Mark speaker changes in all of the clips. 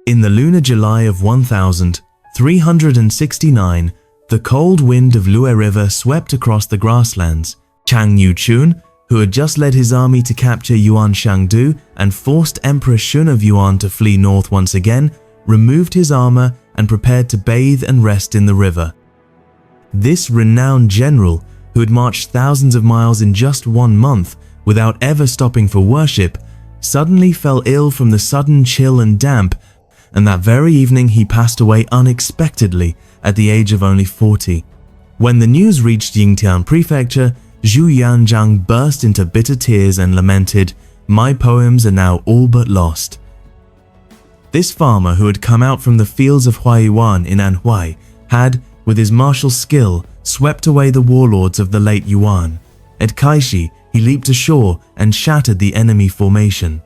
Speaker 1: In the lunar July of 1369, the cold wind of Lue River swept across the grasslands. Chang Yuchun, who had just led his army to capture Yuan Shangdu and forced Emperor Shun of Yuan to flee north once again, removed his armor and prepared to bathe and rest in the river. This renowned general, who had marched thousands of miles in just 1 month without ever stopping for worship, suddenly fell ill from the sudden chill and damp, and that very evening he passed away unexpectedly at the age of only 40. When the news reached Yingtian Prefecture, Zhu Yanzhang burst into bitter tears and lamented, "My poems are now all but lost." This farmer, who had come out from the fields of Huaiyuan in Anhui, had, with his martial skill, swept away the warlords of the late Yuan. At Kaishi, he leaped ashore and shattered the enemy formation.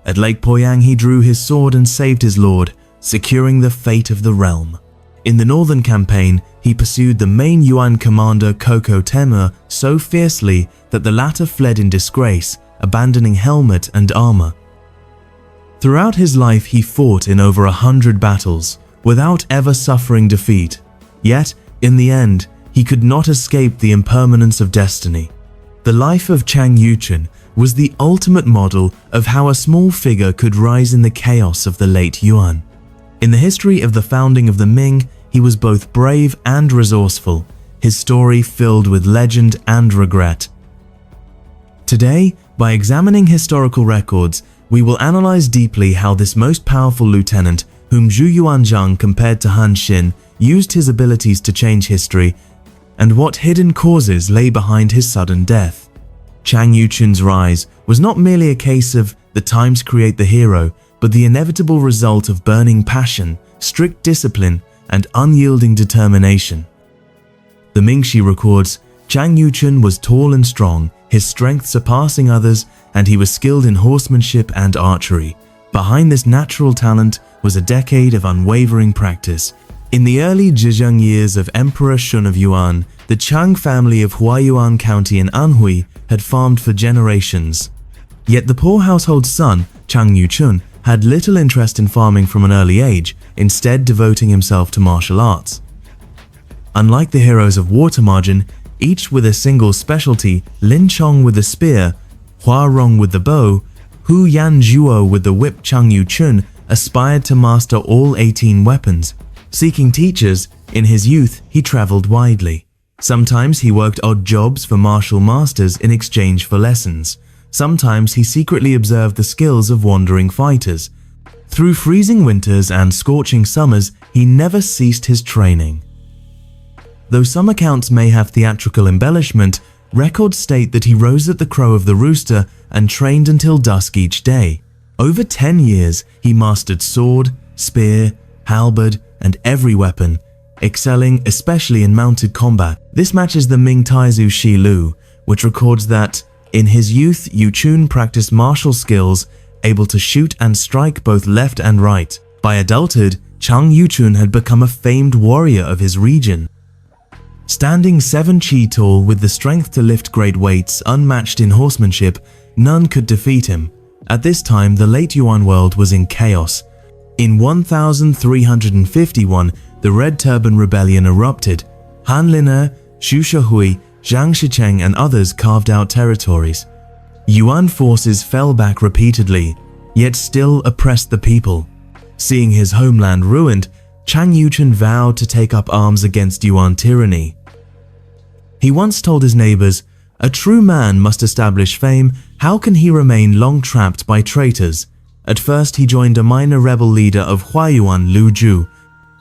Speaker 1: At Lake Poyang, he drew his sword and saved his lord, securing the fate of the realm. In the northern campaign, he pursued the main Yuan commander Koko Temur so fiercely that the latter fled in disgrace, abandoning helmet and armor. Throughout his life, he fought in over 100 battles, without ever suffering defeat. Yet, in the end, he could not escape the impermanence of destiny. The life of Chang Yuchun was the ultimate model of how a small figure could rise in the chaos of the late Yuan. In the history of the founding of the Ming, he was both brave and resourceful, his story filled with legend and regret. Today, by examining historical records, we will analyze deeply how this most powerful lieutenant, whom Zhu Yuanzhang compared to Han Xin, used his abilities to change history, and what hidden causes lay behind his sudden death. Chang Yuchun's rise was not merely a case of the times create the hero, but the inevitable result of burning passion, strict discipline, and unyielding determination. The Mingxi records, Chang Yuchun was tall and strong, his strength surpassing others, and he was skilled in horsemanship and archery. Behind this natural talent was a decade of unwavering practice. In the early Zhejiang years of Emperor Shun of Yuan, the Chang family of Huaiyuan County in Anhui had farmed for generations. Yet the poor household son, Chang Yuchun, had little interest in farming from an early age, instead devoting himself to martial arts. Unlike the heroes of water margin, each with a single specialty, Lin Chong with the spear, Hua Rong with the bow, Hu Yanzhuo with the whip, Chang Yuchun aspired to master all 18 weapons. Seeking teachers, in his youth he traveled widely. Sometimes he worked odd jobs for martial masters in exchange for lessons. Sometimes he secretly observed the skills of wandering fighters. Through freezing winters and scorching summers, he never ceased his training. Though some accounts may have theatrical embellishment, records state that he rose at the crow of the rooster and trained until dusk each day. Over 10 years, he mastered sword, spear, halberd, and every weapon, excelling especially in mounted combat. This matches the Ming Taizu Shi Lu, which records that in his youth, Yuchun practiced martial skills, able to shoot and strike both left and right. By adulthood, Chang Yuchun had become a famed warrior of his region. Standing 7 chi tall with the strength to lift great weights unmatched in horsemanship, none could defeat him. At this time, the late Yuan world was in chaos. In 1351, the Red Turban Rebellion erupted. Han Liner, Xu Shahui, Zhang Shicheng and others carved out territories. Yuan forces fell back repeatedly, yet still oppressed the people. Seeing his homeland ruined, Chang Yuchun vowed to take up arms against Yuan tyranny. He once told his neighbors, "A true man must establish fame. How can he remain long trapped by traitors?" At first, he joined a minor rebel leader of Huaiyuan, Lu Zhu.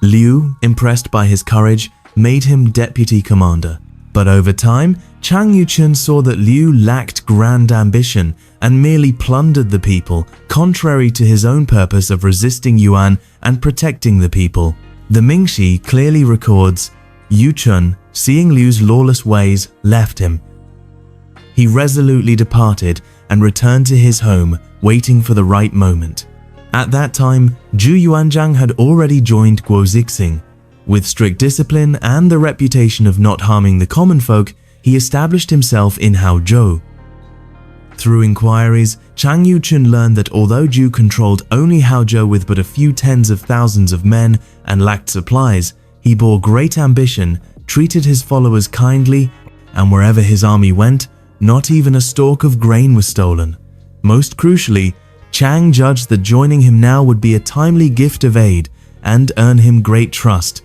Speaker 1: Liu, impressed by his courage, made him deputy commander. But over time, Chang Yuchun saw that Liu lacked grand ambition and merely plundered the people, contrary to his own purpose of resisting Yuan and protecting the people. The Mingxi clearly records, Yuchun, seeing Liu's lawless ways, left him. He resolutely departed and returned to his home, waiting for the right moment. At that time, Zhu Yuanzhang had already joined Guozixing. With strict discipline and the reputation of not harming the common folk, he established himself in Haozhou. Through inquiries, Chang Yuchun learned that although Zhu controlled only Haozhou with but a few tens of thousands of men and lacked supplies, he bore great ambition, treated his followers kindly, and wherever his army went, not even a stalk of grain was stolen. Most crucially, Chang judged that joining him now would be a timely gift of aid and earn him great trust.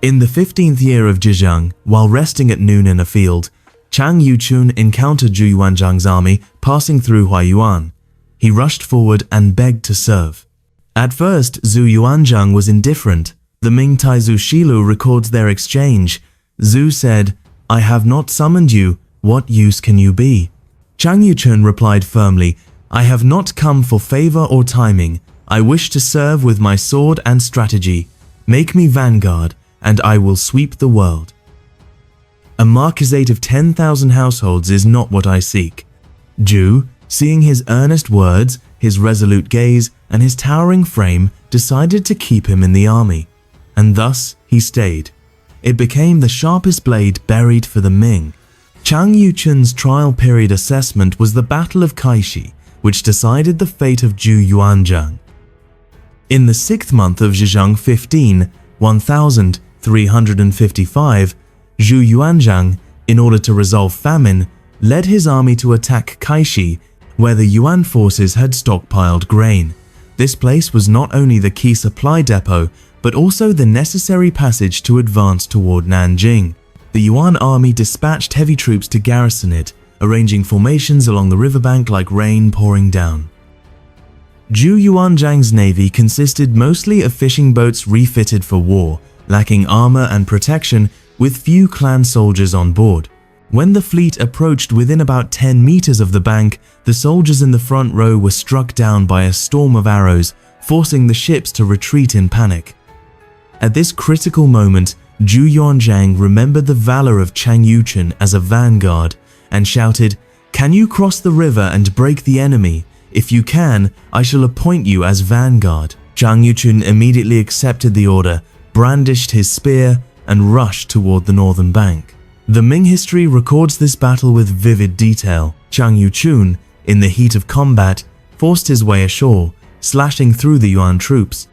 Speaker 1: In the 15th year of Zhejiang, while resting at noon in a field, Chang Yuchun encountered Zhu Yuanzhang's army passing through Huaiyuan. He rushed forward and begged to serve. At first, Zhu Yuanzhang was indifferent. The Ming Taizu Shilu records their exchange. Zhu said, "I have not summoned you. What use can you be?" Chang Yuchun replied firmly, "I have not come for favor or timing. I wish to serve with my sword and strategy. Make me vanguard, and I will sweep the world. A marquisate of 10,000 households is not what I seek." Zhu, seeing his earnest words, his resolute gaze, and his towering frame, decided to keep him in the army. And thus he stayed. It became the sharpest blade buried for the Ming. Chang Yuchun's trial period assessment was the Battle of Kaishi, which decided the fate of Zhu Yuanzhang. In the 6th month of Zhejiang 1355, Zhu Yuanzhang, in order to resolve famine, led his army to attack Kaishi, where the Yuan forces had stockpiled grain. This place was not only the key supply depot, but also the necessary passage to advance toward Nanjing. The Yuan army dispatched heavy troops to garrison it, arranging formations along the riverbank like rain pouring down. Zhu Yuanzhang's navy consisted mostly of fishing boats refitted for war, lacking armor and protection, with few clan soldiers on board. When the fleet approached within about 10 meters of the bank, the soldiers in the front row were struck down by a storm of arrows, forcing the ships to retreat in panic. At this critical moment, Zhu Yuanzhang remembered the valor of Chang Yuchun as a vanguard and shouted, "Can you cross the river and break the enemy? If you can, I shall appoint you as vanguard." Chang Yuchun immediately accepted the order, brandished his spear, and rushed toward the northern bank. The Ming history records this battle with vivid detail. Chang Yuchun, in the heat of combat, forced his way ashore, slashing through the Yuan troops.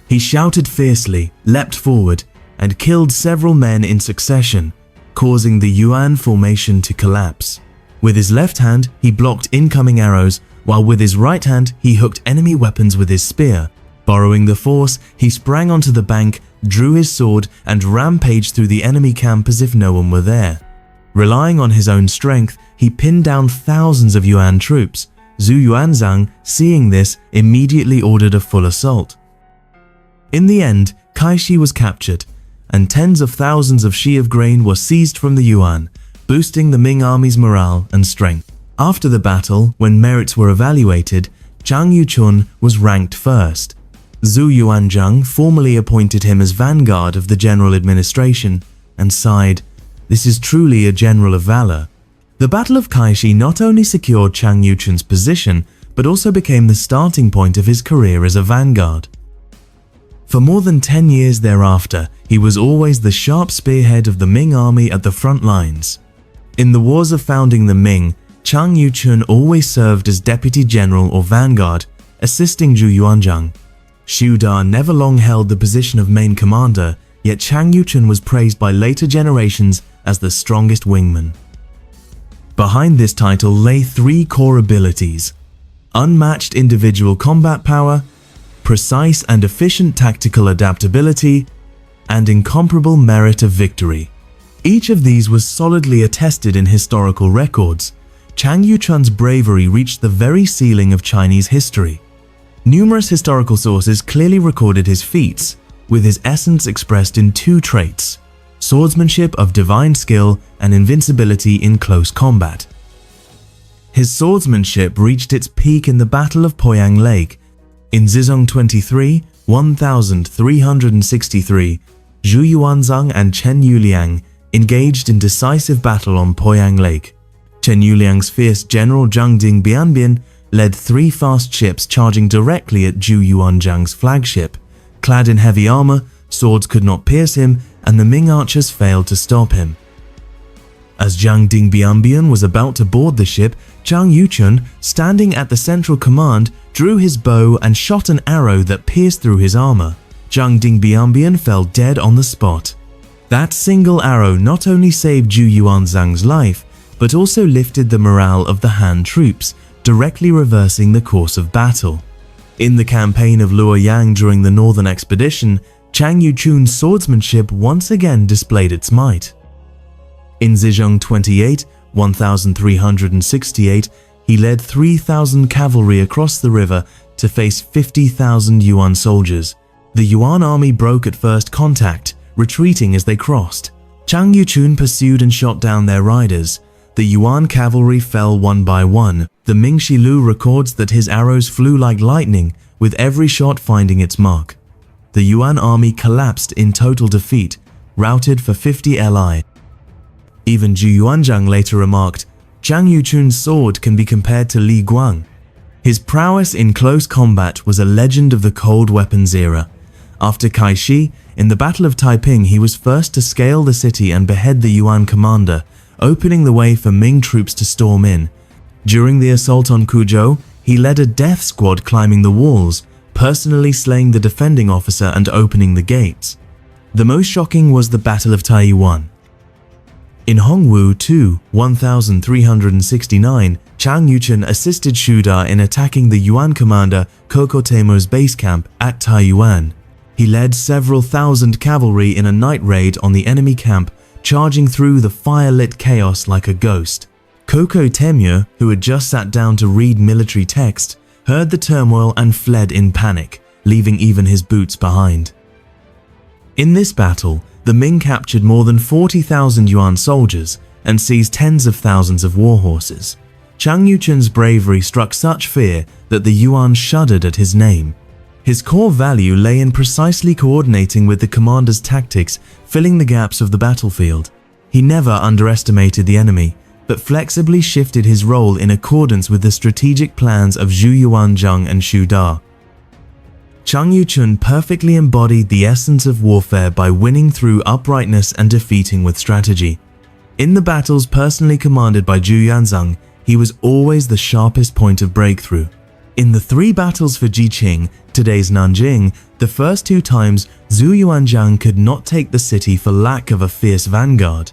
Speaker 1: He shouted fiercely, leapt forward, and killed several men in succession, causing the Yuan formation to collapse. With his left hand, he blocked incoming arrows, while with his right hand, he hooked enemy weapons with his spear. Borrowing the force, he sprang onto the bank, drew his sword, and rampaged through the enemy camp as if no one were there. Relying on his own strength, he pinned down thousands of Yuan troops. Zhu Yuanzhang, seeing this, immediately ordered a full assault. In the end, Kaishi was captured, and tens of thousands of shi of grain were seized from the Yuan, boosting the Ming army's morale and strength. After the battle, when merits were evaluated, Chang Yuchun was ranked first. Zhu Yuanzhang formally appointed him as vanguard of the general administration and sighed, "This is truly a general of valor." The Battle of Kaishi not only secured Chang Yuchun's position, but also became the starting point of his career as a vanguard. For more than 10 years thereafter, he was always the sharp spearhead of the Ming army at the front lines. In the wars of founding the Ming, Chang Yuchun always served as deputy general or vanguard, assisting Zhu Yuanzhang. Xu Da never long held the position of main commander, yet Chang Yuchun was praised by later generations as the strongest wingman. Behind this title lay 3 core abilities: unmatched individual combat power, precise and efficient tactical adaptability, and incomparable merit of victory. Each of these was solidly attested in historical records. Chang Yuchun's bravery reached the very ceiling of Chinese history. Numerous historical sources clearly recorded his feats, with his essence expressed in 2 traits: swordsmanship of divine skill and invincibility in close combat. His swordsmanship reached its peak in the Battle of Poyang Lake. In Zizong 23, 1363, Zhu Yuanzhang and Chen Yuliang engaged in decisive battle on Poyang Lake. Chen Yuliang's fierce general Zhang Ding Bianbian led 3 fast ships charging directly at Zhu Yuanzhang's flagship. Clad in heavy armor, swords could not pierce him, and the Ming archers failed to stop him. As Zhang Dingbianbian was about to board the ship, Chang Yuchun, standing at the central command, drew his bow and shot an arrow that pierced through his armor. Zhang Dingbianbian fell dead on the spot. That single arrow not only saved Zhu Yuanzhang's life, but also lifted the morale of the Han troops, directly reversing the course of battle. In the campaign of Luoyang during the Northern Expedition, Chang Yuchun's swordsmanship once again displayed its might. In Zhejiang 28, 1368, he led 3,000 cavalry across the river to face 50,000 Yuan soldiers. The Yuan army broke at first contact, retreating as they crossed. Chang Yuchun pursued and shot down their riders. The Yuan cavalry fell one by one. The Ming Shilu records that his arrows flew like lightning, with every shot finding its mark. The Yuan army collapsed in total defeat, routed for 50 li. Even Zhu Yuanzhang later remarked, Chang Yuchun's sword can be compared to Li Guang. His prowess in close combat was a legend of the cold weapons era. After Kaishi, in the Battle of Taiping, he was first to scale the city and behead the Yuan commander, opening the way for Ming troops to storm in. During the assault on Kuzhou, he led a death squad climbing the walls, personally slaying the defending officer and opening the gates. The most shocking was the Battle of Taiyuan. In Hongwu 2, 1369, Chang Yuchun assisted Xu Da in attacking the Yuan commander Koko Temur's base camp at Taiyuan. He led several thousand cavalry in a night raid on the enemy camp, charging through the fire-lit chaos like a ghost. Koko Temur, who had just sat down to read military text, heard the turmoil and fled in panic, leaving even his boots behind. In this battle, the Ming captured more than 40,000 Yuan soldiers and seized tens of thousands of war horses. Chang Yuchun's bravery struck such fear that the Yuan shuddered at his name. His core value lay in precisely coordinating with the commander's tactics, filling the gaps of the battlefield. He never underestimated the enemy, but flexibly shifted his role in accordance with the strategic plans of Zhu Yuanzhang and Xu Da. Chang Yuchun perfectly embodied the essence of warfare by winning through uprightness and defeating with strategy. In the battles personally commanded by Zhu Yuanzhang, he was always the sharpest point of breakthrough. In the 3 battles for Jiqing, today's Nanjing, the first 2 times Zhu Yuanzhang could not take the city for lack of a fierce vanguard.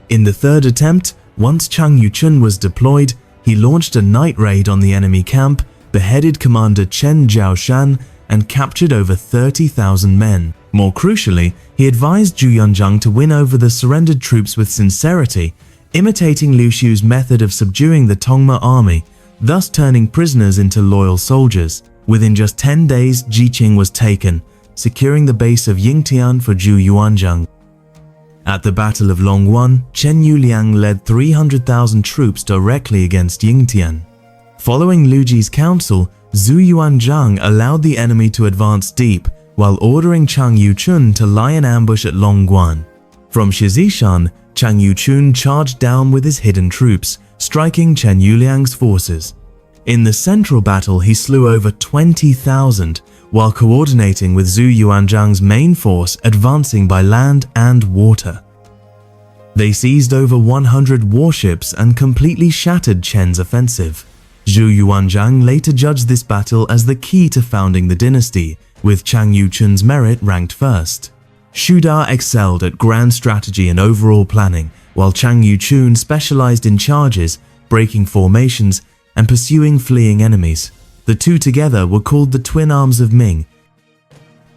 Speaker 1: In the 3rd attempt, once Chang Yuchun was deployed, he launched a night raid on the enemy camp, beheaded Commander Chen Jiaoshan, and captured over 30,000 men. More crucially, he advised Zhu Yuanzhang to win over the surrendered troops with sincerity, imitating Liu Xiu's method of subduing the Tongma army, thus turning prisoners into loyal soldiers. Within just 10 days, Jiqing was taken, securing the base of Yingtian for Zhu Yuanzhang. At the Battle of Longwan, Chen Yuliang led 300,000 troops directly against Yingtian. Following Liu Ji's counsel, Zhu Yuanzhang allowed the enemy to advance deep, while ordering Chang Yuchun to lie in ambush at Longguan. From Shizishan, Chang Yuchun charged down with his hidden troops, striking Chen Yuliang's forces. In the central battle, he slew over 20,000, while coordinating with Zhu Yuanzhang's main force advancing by land and water. They seized over 100 warships and completely shattered Chen's offensive. Zhu Yuanzhang later judged this battle as the key to founding the dynasty, with Chang Yuchun's merit ranked first. Xu Da excelled at grand strategy and overall planning, while Chang Yuchun specialized in charges, breaking formations, and pursuing fleeing enemies. The two together were called the twin arms of Ming.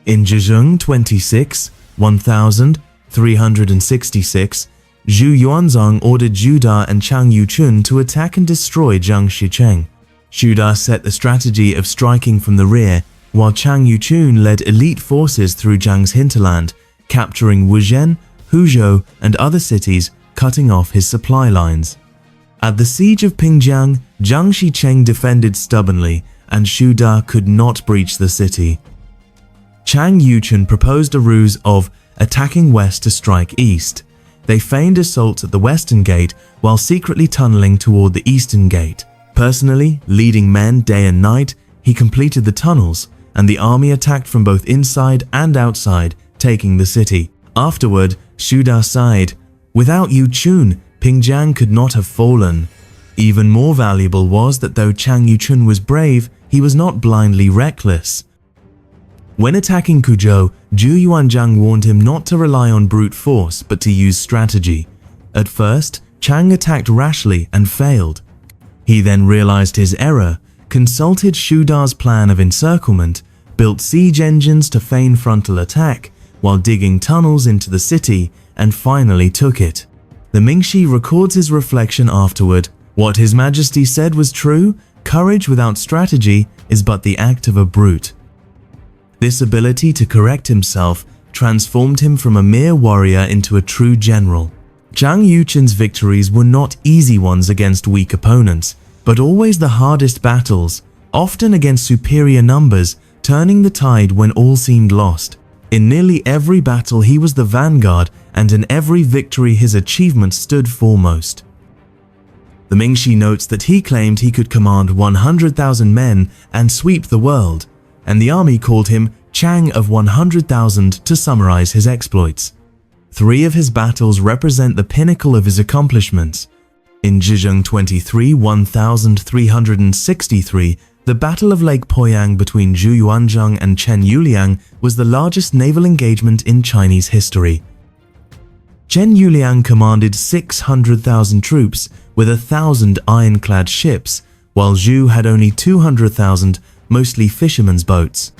Speaker 1: In Zhejiang 26, 1366, Zhu Yuanzhang ordered Xu Da and Chang Yuchun to attack and destroy Jiang Shicheng. Xu Da set the strategy of striking from the rear, while Chang Yuchun led elite forces through Jiang's hinterland, capturing Wuzhen, Huzhou, and other cities, cutting off his supply lines. At the siege of Pingjiang, Jiang Shicheng defended stubbornly, and Xu Da could not breach the city. Chang Yuchun proposed a ruse of attacking west to strike east. They feigned assaults at the western gate while secretly tunneling toward the eastern gate. Personally, leading men day and night, he completed the tunnels, and the army attacked from both inside and outside, taking the city. Afterward, Xu Da sighed, Without Yuchun, Pingjiang could not have fallen. Even more valuable was that though Chang Yuchun was brave, he was not blindly reckless. When attacking Kuzhou, Zhu Yuanzhang warned him not to rely on brute force but to use strategy. At first, Chang attacked rashly and failed. He then realized his error, consulted Shu Da's plan of encirclement, built siege engines to feign frontal attack while digging tunnels into the city, and finally took it. The Mingxi records his reflection afterward. What His Majesty said was true: courage without strategy is but the act of a brute. This ability to correct himself transformed him from a mere warrior into a true general. Chang Yuchun's victories were not easy ones against weak opponents, but always the hardest battles, often against superior numbers, turning the tide when all seemed lost. In nearly every battle he was the vanguard, and in every victory his achievements stood foremost. The Mingxi notes that he claimed he could command 100,000 men and sweep the world, and the army called him Chang of 100,000 to summarize his exploits. 3 of his battles represent the pinnacle of his accomplishments. In Zhizheng 23, 1363, the Battle of Lake Poyang between Zhu Yuanzhang and Chen Yuliang was the largest naval engagement in Chinese history. Chen Yuliang commanded 600,000 troops with 1,000 ironclad ships, while Zhu had only 200,000, mostly fishermen's boats.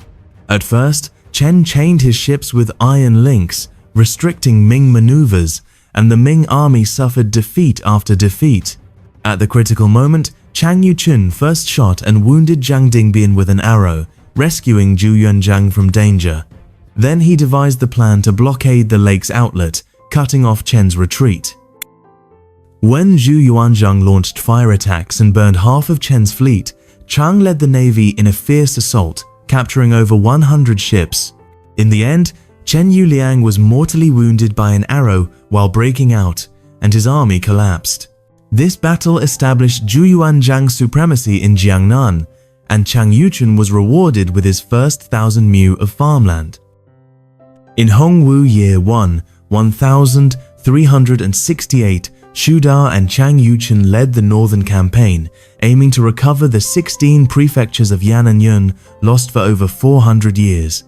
Speaker 1: At first, Chen chained his ships with iron links, restricting Ming maneuvers, and the Ming army suffered defeat after defeat. At the critical moment, Chang Yuchun first shot and wounded Zhang Dingbian with an arrow, rescuing Zhu Yuanzhang from danger. Then he devised the plan to blockade the lake's outlet, cutting off Chen's retreat. When Zhu Yuanzhang launched fire attacks and burned half of Chen's fleet, Chang led the navy in a fierce assault, capturing over 100 ships. In the end, Chen Yuliang was mortally wounded by an arrow while breaking out, and his army collapsed. This battle established Zhu Yuanzhang's supremacy in Jiangnan, and Chang Yuchun was rewarded with his first 1,000 mu of farmland. In Hongwu Year 1, 1368, Shu Da and Chang Yuchun led the northern campaign, aiming to recover the 16 prefectures of Yan and Yun lost for over 400 years.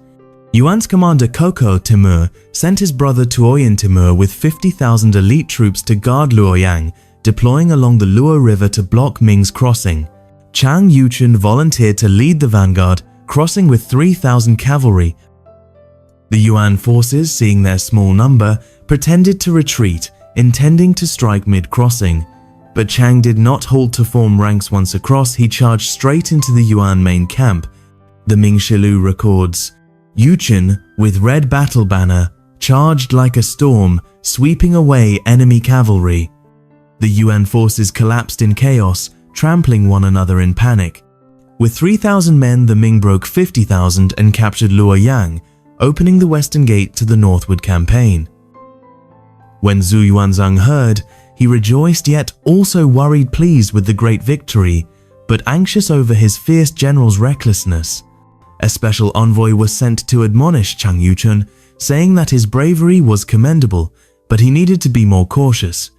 Speaker 1: Yuan's commander Koko Timur sent his brother Tuoyin Timur with 50,000 elite troops to guard Luoyang, deploying along the Luo River to block Ming's crossing. Chang Yuchun volunteered to lead the vanguard, crossing with 3,000 cavalry. The Yuan forces, seeing their small number, pretended to retreat, intending to strike mid-crossing. But Chang did not halt to form ranks once across. He charged straight into the Yuan main camp. The Ming Shilu records, Yuchun, with red battle banner, charged like a storm, sweeping away enemy cavalry. The Yuan forces collapsed in chaos, trampling one another in panic. With 3,000 men, the Ming broke 50,000 and captured Luoyang, opening the western gate to the northward campaign. When Zhu Yuanzhang heard, he rejoiced yet also worried, pleased with the great victory, but anxious over his fierce general's recklessness. A special envoy was sent to admonish Chang Yuchun, saying that his bravery was commendable, but he needed to be more cautious.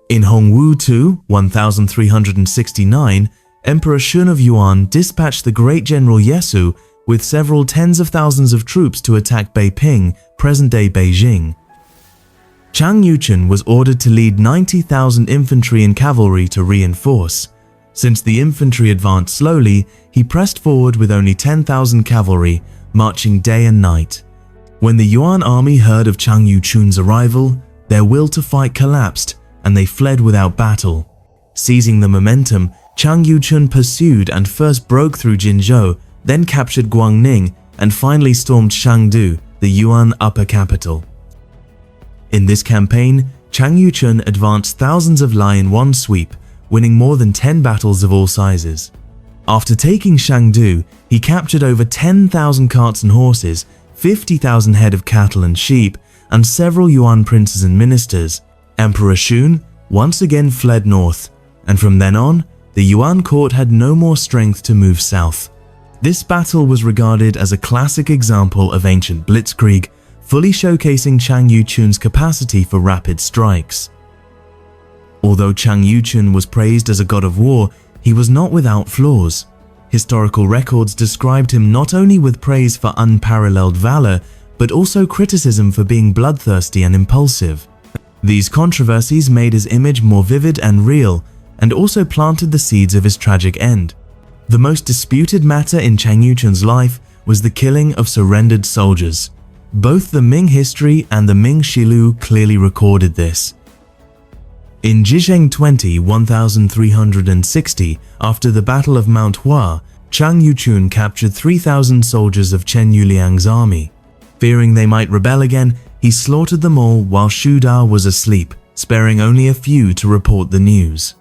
Speaker 1: In Hongwu 2, 1369, Emperor Shun of Yuan dispatched the great general Yesu with several tens of thousands of troops to attack Beiping, present-day Beijing. Chang Yuchun was ordered to lead 90,000 infantry and cavalry to reinforce. Since the infantry advanced slowly, he pressed forward with only 10,000 cavalry, marching day and night. When the Yuan army heard of Chang Yuchun's arrival, their will to fight collapsed, and they fled without battle. Seizing the momentum, Chang Yuchun pursued and first broke through Jinzhou, then captured Guangning, and finally stormed Chengdu, the Yuan upper capital. In this campaign, Chang Yuchun advanced thousands of li in one sweep, winning more than 10 battles of all sizes. After taking Chengdu, he captured over 10,000 carts and horses, 50,000 head of cattle and sheep, and several Yuan princes and ministers. Emperor Shun once again fled north, and from then on, the Yuan court had no more strength to move south. This battle was regarded as a classic example of ancient blitzkrieg, fully showcasing Chang Yuchun's capacity for rapid strikes. Although Chang Yuchun was praised as a god of war, he was not without flaws. Historical records described him not only with praise for unparalleled valor, but also criticism for being bloodthirsty and impulsive. These controversies made his image more vivid and real, and also planted the seeds of his tragic end. The most disputed matter in Chang Yuchun's life was the killing of surrendered soldiers. Both the Ming history and the Ming Shilu clearly recorded this. In Zhisheng 20, 1360, after the Battle of Mount Hua, Chang Yuchun captured 3,000 soldiers of Chen Yuliang's army. Fearing they might rebel again, he slaughtered them all while Shu Da was asleep, sparing only a few to report the news.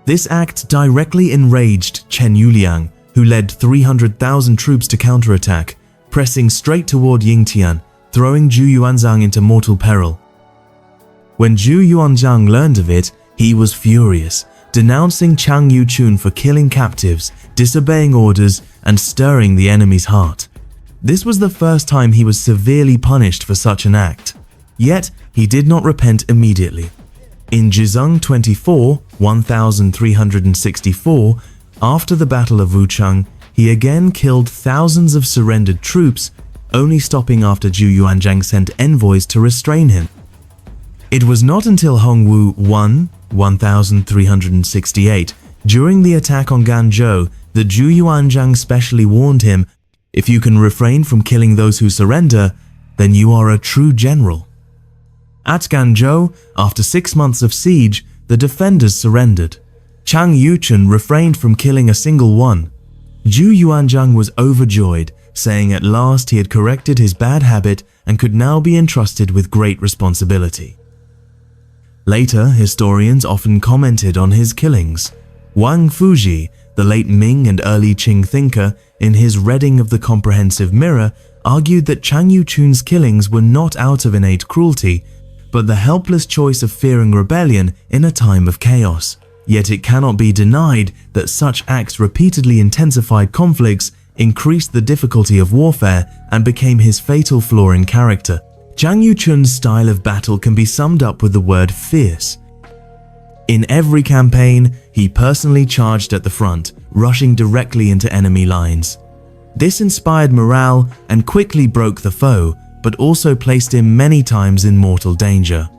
Speaker 1: This act directly enraged Chen Yuliang, who led 300,000 troops to counterattack, pressing straight toward Yingtian, throwing Zhu Yuanzhang into mortal peril. When Zhu Yuanzhang learned of it, he was furious, denouncing Chang Yuchun for killing captives, disobeying orders, and stirring the enemy's heart. This was the first time he was severely punished for such an act. Yet, he did not repent immediately. In Zhizeng 24, 1364, after the Battle of Wuchang, he again killed thousands of surrendered troops, only stopping after Zhu Yuanzhang sent envoys to restrain him. It was not until Hongwu 1, 1368, during the attack on Ganzhou, that Zhu Yuanzhang specially warned him, "If you can refrain from killing those who surrender, then you are a true general." At Ganzhou, after 6 months of siege, the defenders surrendered. Chang Yuchun refrained from killing a single one. Zhu Yuanzhang was overjoyed, saying at last he had corrected his bad habit and could now be entrusted with great responsibility. Later, historians often commented on his killings. Wang Fuji, the late Ming and early Qing thinker, in his reading of the Comprehensive Mirror, argued that Chang Yuchun's killings were not out of innate cruelty, but the helpless choice of fearing rebellion in a time of chaos. Yet it cannot be denied that such acts repeatedly intensified conflicts, increased the difficulty of warfare, and became his fatal flaw in character. Chang Yuchun's style of battle can be summed up with the word fierce. In every campaign, he personally charged at the front, rushing directly into enemy lines. This inspired morale and quickly broke the foe, but also placed him many times in mortal danger.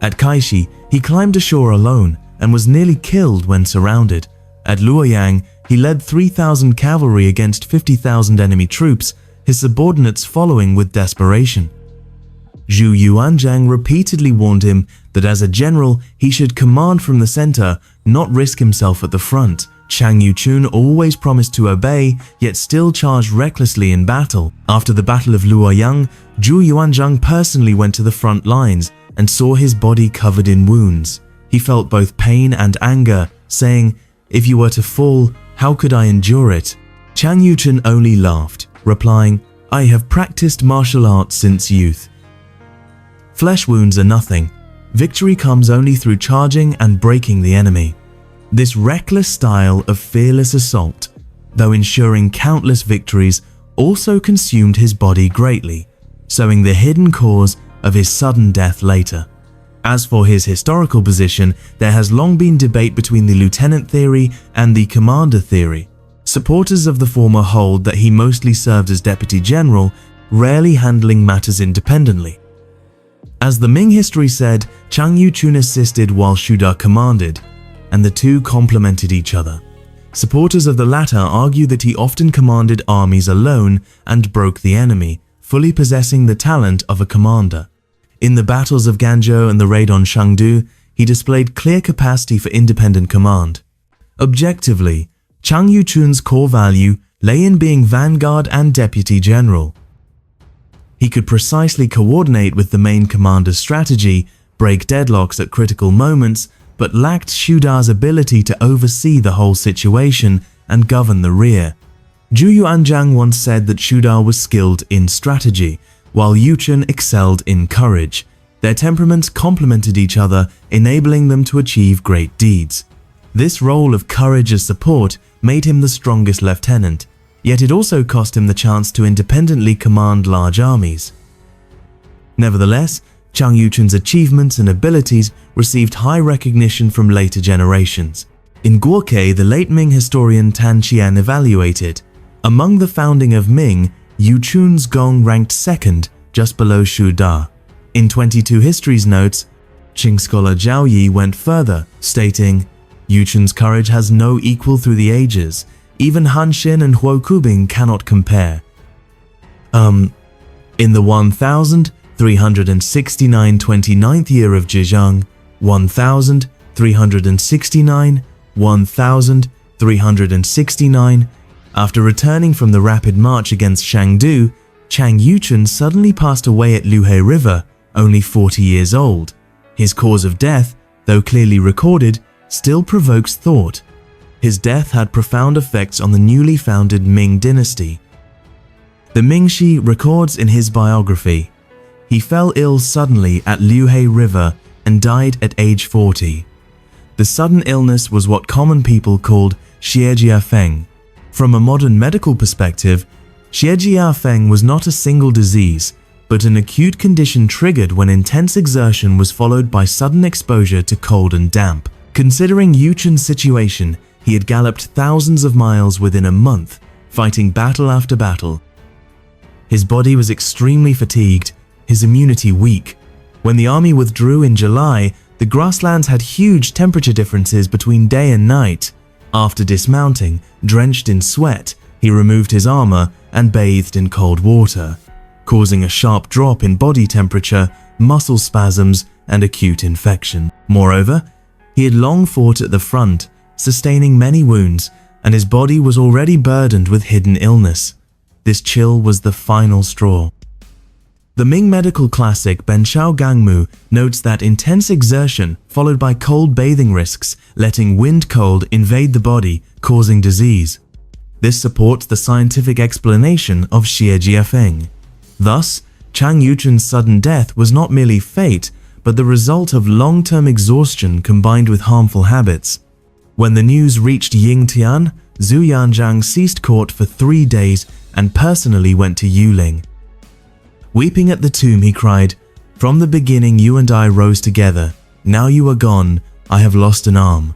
Speaker 1: At Kaishi, he climbed ashore alone and was nearly killed when surrounded. At Luoyang, he led 3,000 cavalry against 50,000 enemy troops, his subordinates following with desperation. Zhu Yuanzhang repeatedly warned him that as a general, he should command from the center, not risk himself at the front. Chang Yuchun always promised to obey, yet still charged recklessly in battle. After the Battle of Luoyang, Zhu Yuanzhang personally went to the front lines and saw his body covered in wounds. He felt both pain and anger, saying, "If you were to fall, how could I endure it?" Chang Yuchun only laughed, replying, "I have practiced martial arts since youth. Flesh wounds are nothing. Victory comes only through charging and breaking the enemy." This reckless style of fearless assault, though ensuring countless victories, also consumed his body greatly, showing the hidden cause of his sudden death later. As for his historical position, there has long been debate between the lieutenant theory and the commander theory. Supporters of the former hold that he mostly served as deputy general, rarely handling matters independently. As the Ming history said, Chang Yuchun assisted while Shu Da commanded, and the two complemented each other. Supporters of the latter argue that he often commanded armies alone and broke the enemy, fully possessing the talent of a commander. In the battles of Ganzhou and the raid on Chengdu, he displayed clear capacity for independent command. Objectively, Chang Yuchun's core value lay in being vanguard and deputy general. He could precisely coordinate with the main commander's strategy, break deadlocks at critical moments, but lacked Shu Da's ability to oversee the whole situation and govern the rear. Zhu Yuanzhang once said that Shu Da was skilled in strategy, while Yuchun excelled in courage. Their temperaments complemented each other, enabling them to achieve great deeds. This role of courage as support made him the strongest lieutenant, yet it also cost him the chance to independently command large armies. Nevertheless, Chang Yuchun's achievements and abilities received high recognition from later generations. In Guoke, the late Ming historian Tan Qian evaluated, among the founding of Ming, Yuchun's gong ranked second, just below Shu Da. In 22 Histories notes, Qing scholar Zhao Yi went further, stating, Yuchun's courage has no equal through the ages. Even Han Xin and Huo Kubing cannot compare. In the 1369 29th year of Zhejiang, 1369, after returning from the rapid march against Shangdu, Chang Yuchun suddenly passed away at Luhe River, only 40 years old. His cause of death, though clearly recorded, still provokes thought. His death had profound effects on the newly founded Ming Dynasty. The Mingxi records in his biography, he fell ill suddenly at Luhe River and died at age 40. The sudden illness was what common people called xiejiafeng. From a modern medical perspective, xiejiafeng was not a single disease, but an acute condition triggered when intense exertion was followed by sudden exposure to cold and damp. Considering Yuchun's situation, he had galloped thousands of miles within a month, fighting battle after battle. His body was extremely fatigued, his immunity weak. When the army withdrew in July, the grasslands had huge temperature differences between day and night. After dismounting, drenched in sweat, he removed his armor and bathed in cold water, causing a sharp drop in body temperature, muscle spasms, and acute infection. Moreover, he had long fought at the front, sustaining many wounds, and his body was already burdened with hidden illness. This chill was the final straw. The Ming medical classic Benchao Gangmu notes that intense exertion followed by cold bathing risks letting wind cold invade the body, causing disease. This supports the scientific explanation of xiejiafeng. Thus, Chang Yuchun's sudden death was not merely fate, but the result of long-term exhaustion combined with harmful habits. When the news reached Yingtian, Zhu Yanzhang ceased court for 3 days and personally went to Yuling. Weeping at the tomb, he cried, "From the beginning you and I rose together. Now you are gone, I have lost an arm."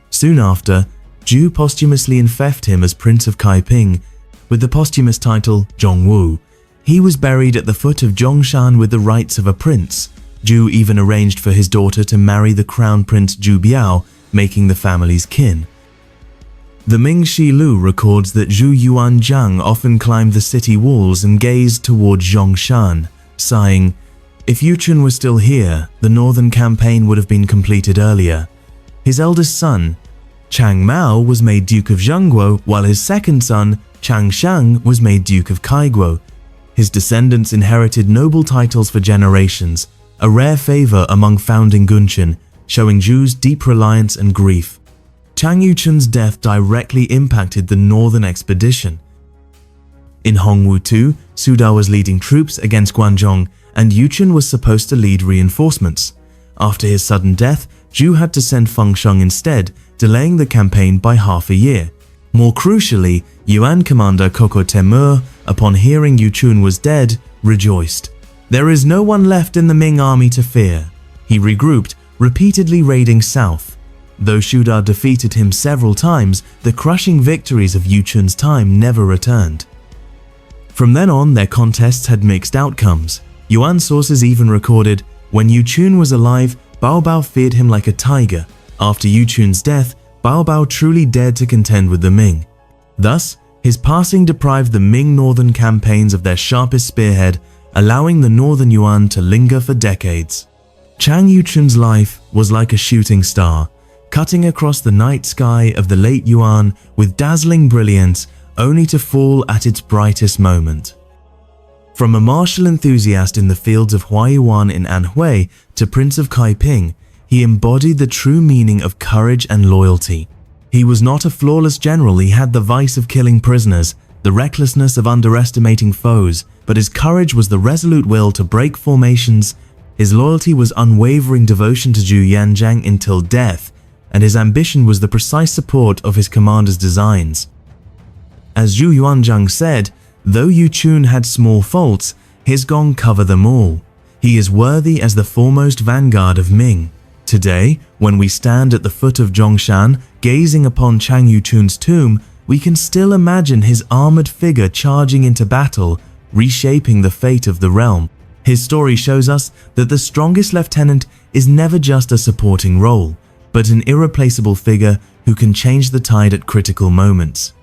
Speaker 1: Soon after, Zhu posthumously infected him as Prince of Kaiping, with the posthumous title Zhongwu. He was buried at the foot of Zhongshan with the rights of a prince. Zhu even arranged for his daughter to marry the crown prince Zhu Biao, making the family's kin. The Ming Shi Lu records that Zhu Yuanzhang often climbed the city walls and gazed toward Zhongshan, sighing, "If Yuchun was still here, the northern campaign would have been completed earlier." His eldest son, Chang Mao, was made Duke of Zhengguo, while his second son, Chang Shang, was made Duke of Kaiguo. His descendants inherited noble titles for generations, a rare favor among founding Gunqin, showing Zhu's deep reliance and grief. Chang Yuchun's death directly impacted the northern expedition. In Hongwu too, Su Da was leading troops against Guanzhong, and Yuchun was supposed to lead reinforcements. After his sudden death, Zhu had to send Feng Sheng instead, delaying the campaign by half a year. More crucially, Yuan commander Koko Temur, upon hearing Yuchun was dead, rejoiced. "There is no one left in the Ming army to fear." He regrouped, repeatedly raiding south. Though Shu Da defeated him several times, the crushing victories of Yuchun's time never returned. From then on, their contests had mixed outcomes. Yuan sources even recorded, when Yuchun was alive, Bao Bao feared him like a tiger. After Yuchun's death, Bao Bao truly dared to contend with the Ming. Thus, his passing deprived the Ming northern campaigns of their sharpest spearhead, allowing the northern Yuan to linger for decades. Chang Yuchun's life was like a shooting star, cutting across the night sky of the late Yuan with dazzling brilliance, only to fall at its brightest moment. From a martial enthusiast in the fields of Huaiyuan in Anhui to Prince of Kaiping, he embodied the true meaning of courage and loyalty. He was not a flawless general. He had the vice of killing prisoners, the recklessness of underestimating foes, but his courage was the resolute will to break formations. His loyalty was unwavering devotion to Zhu Yanzhang until death, and his ambition was the precise support of his commander's designs. As Zhu Yuanzhang said, though Yuchun had small faults, his gong covered them all. He is worthy as the foremost vanguard of Ming. Today, when we stand at the foot of Zhongshan, gazing upon Chang Yuchun's tomb, we can still imagine his armored figure charging into battle, reshaping the fate of the realm. His story shows us that the strongest lieutenant is never just a supporting role, but an irreplaceable figure who can change the tide at critical moments.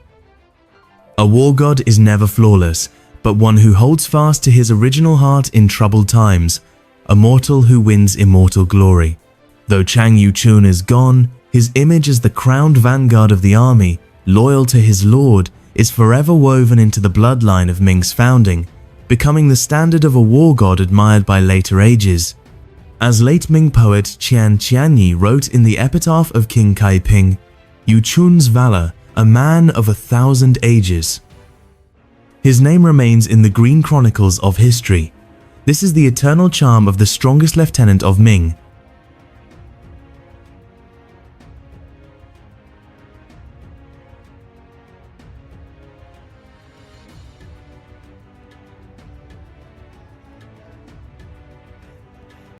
Speaker 1: A war god is never flawless, but one who holds fast to his original heart in troubled times, a mortal who wins immortal glory. Though Chang Yuchun is gone, his image as the crowned vanguard of the army, loyal to his lord, is forever woven into the bloodline of Ming's founding, becoming the standard of a war god admired by later ages. As late Ming poet Qian Qianyi wrote in the epitaph of King Kaiping, "Yuchun's valor, a man of 1,000 ages." His name remains in the green chronicles of history. This is the eternal charm of the strongest lieutenant of Ming,